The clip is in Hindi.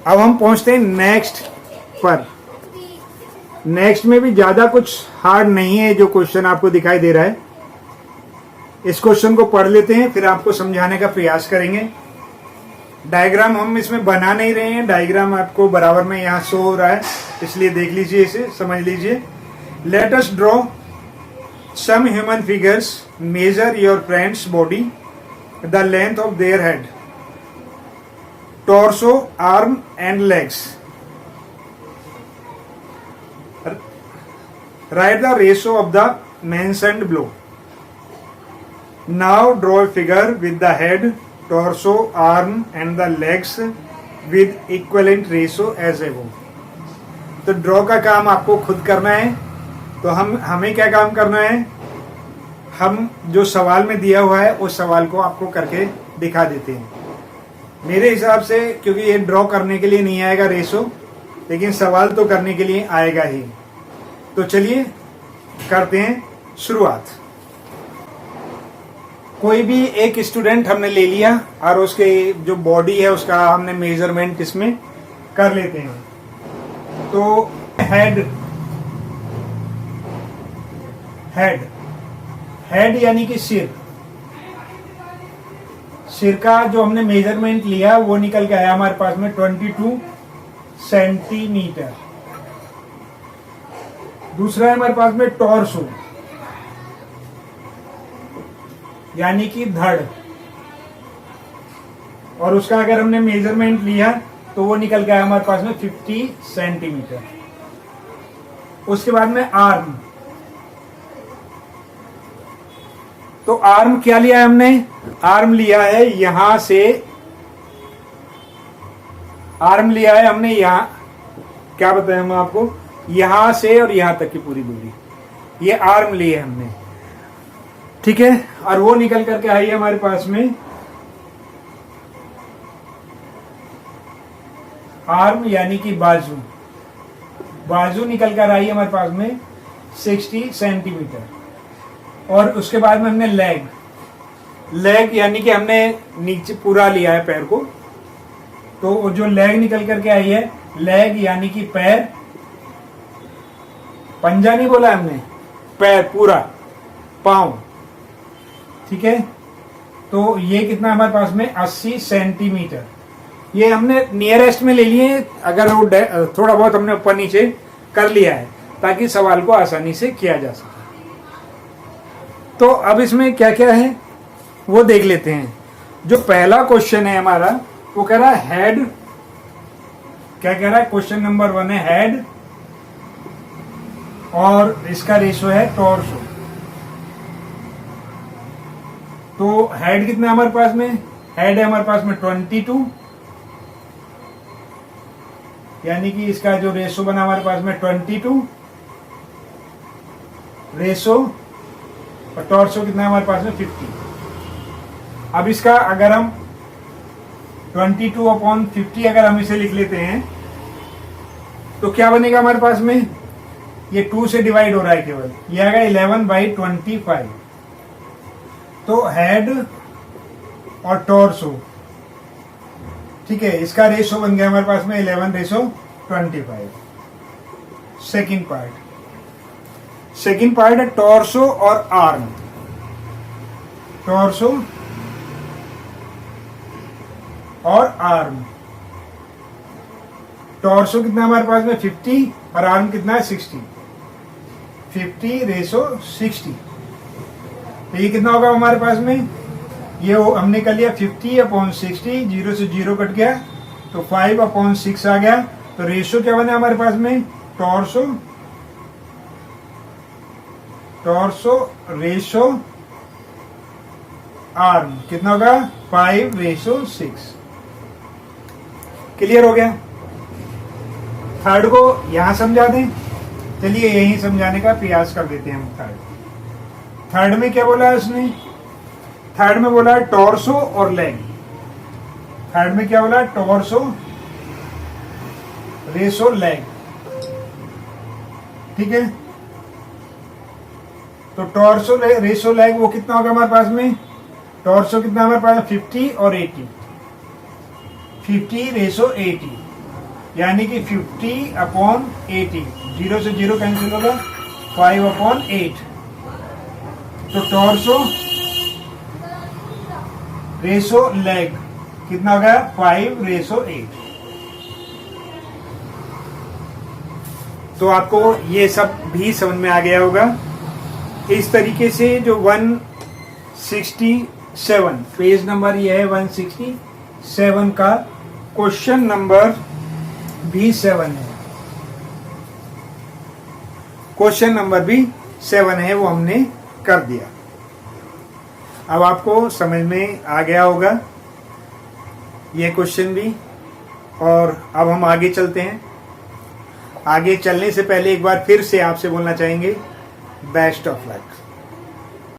अब हम पहुंचते हैं नेक्स्ट पर। नेक्स्ट में भी ज्यादा कुछ हार्ड नहीं है जो क्वेश्चन आपको दिखाई दे रहा है। इस क्वेश्चन को पढ़ लेते हैं, फिर आपको समझाने का प्रयास करेंगे। डायग्राम हम इसमें बना नहीं रहे हैं, डायग्राम आपको बराबर में यहाँ शो हो रहा है, इसलिए देख लीजिए, इसे समझ लीजिए। Let us draw some human figures, measure your friends body, the length of their head, torso, arm and legs. Write the ratio of the mentioned below. Now draw a figure with the head, torso, arm and the legs with equivalent ratio as above. तो ड्रॉ का काम आपको खुद करना है। तो हमें क्या काम करना है, हम जो सवाल में दिया हुआ है उस सवाल को आपको करके दिखा देते हैं। मेरे हिसाब से, क्योंकि ये ड्रॉ करने के लिए नहीं आएगा रेशो, लेकिन सवाल तो करने के लिए आएगा ही। तो चलिए करते हैं शुरुआत। कोई भी एक स्टूडेंट हमने ले लिया और उसके जो बॉडी है उसका हमने मेजरमेंट इसमें कर लेते हैं। तो हेड यानी कि सिर का जो हमने मेजरमेंट लिया वो निकल के आया हमारे पास में 22 सेंटीमीटर। दूसरा है हमारे पास में टॉर्सो यानी कि धड़, और उसका अगर हमने मेजरमेंट लिया तो वो निकल के आया हमारे पास में 50 सेंटीमीटर। उसके बाद में आर्म, तो आर्म क्या लिया है हमने, आर्म लिया है यहां से, आर्म लिया है हमने यहां, क्या बताएं हम आपको, यहां से और यहां तक की पूरी दूरी, ये आर्म लिए हमने, ठीक है। और वो निकल करके आई है हमारे पास में आर्म यानी कि बाजू, बाजू निकल कर आई है हमारे पास में 60 सेंटीमीटर। और उसके बाद में हमने लेग यानी कि हमने नीचे पूरा लिया है पैर को, तो जो लेग निकल करके आई है, लेग यानी कि पैर, पंजा नहीं बोला हमने, पैर पूरा, पांव, ठीक है। तो ये कितना हमारे पास में 80 सेंटीमीटर। ये हमने नियरेस्ट में ले लिए, अगर वो थोड़ा बहुत हमने ऊपर नीचे कर लिया है ताकि सवाल को आसानी से किया जा सके। तो अब इसमें क्या क्या है वो देख लेते हैं। जो पहला क्वेश्चन है हमारा वो कह रहा है हेड, क्या कह रहा है, क्वेश्चन नंबर 1 है हेड और इसका रेशो है टॉर्सो। तो हेड कितना है हमारे पास में, हेड है हमारे पास में 22, यानी कि इसका जो रेशो बना हमारे पास में 22 रेशो, और टॉर्सो कितना है हमारे पास में 50। अब इसका अगर हम 22/50 अगर हम इसे लिख लेते हैं तो क्या बनेगा हमारे पास में, ये 2 से डिवाइड हो रहा है केवल, ये आएगा 11/25। तो हेड और टॉर्सो, ठीक है, इसका रेशो बन गया हमारे पास में 11:25। सेकेंड पार्ट है टॉर्सो और आर्म। टॉर्सो और आर्म, टॉर्सो कितना हमारे पास में 50 और आर्म कितना है 60, 50:60। तो ये कितना होगा हमारे पास में, ये हमने कर लिया 50/60, 0 से 0 कट गया तो 5/6 आ गया। तो रेशो क्या बना हमारे पास में, टॉर्सो रेशो आर्म कितना होगा 5:6। क्लियर हो गया। थर्ड को यहां समझा दें, चलिए यही समझाने का प्रयास कर देते हैं हम। थर्ड में क्या बोला है उसने, थर्ड में बोला है टॉर्सो और लेग। थर्ड में क्या बोला, टॉर्सो रेशो लेग, ठीक है। तो टॉर्सो रेशो लेग वो कितना होगा हमारे पास में, टॉर्सो कितना हमारे पास 50 और 80, 50:80। यानी कि 50/80, 0 से 0 कैंसिल होगा, 5/8। तो टॉर्सो रेशो लेग कितना हो गया? 5/8। तो आपको ये सब भी समझ में आ गया होगा। इस तरीके से जो 167 पेज नंबर ये है 167 का क्वेश्चन नंबर भी 7 है। क्वेश्चन नंबर भी 7 है, वो हमने कर दिया। अब आपको समझ में आ गया होगा ये क्वेश्चन भी। और अब हम आगे चलते हैं। आगे चलने से पहले एक बार फिर से आपसे बोलना चाहेंगे, बेस्ट ऑफ लक।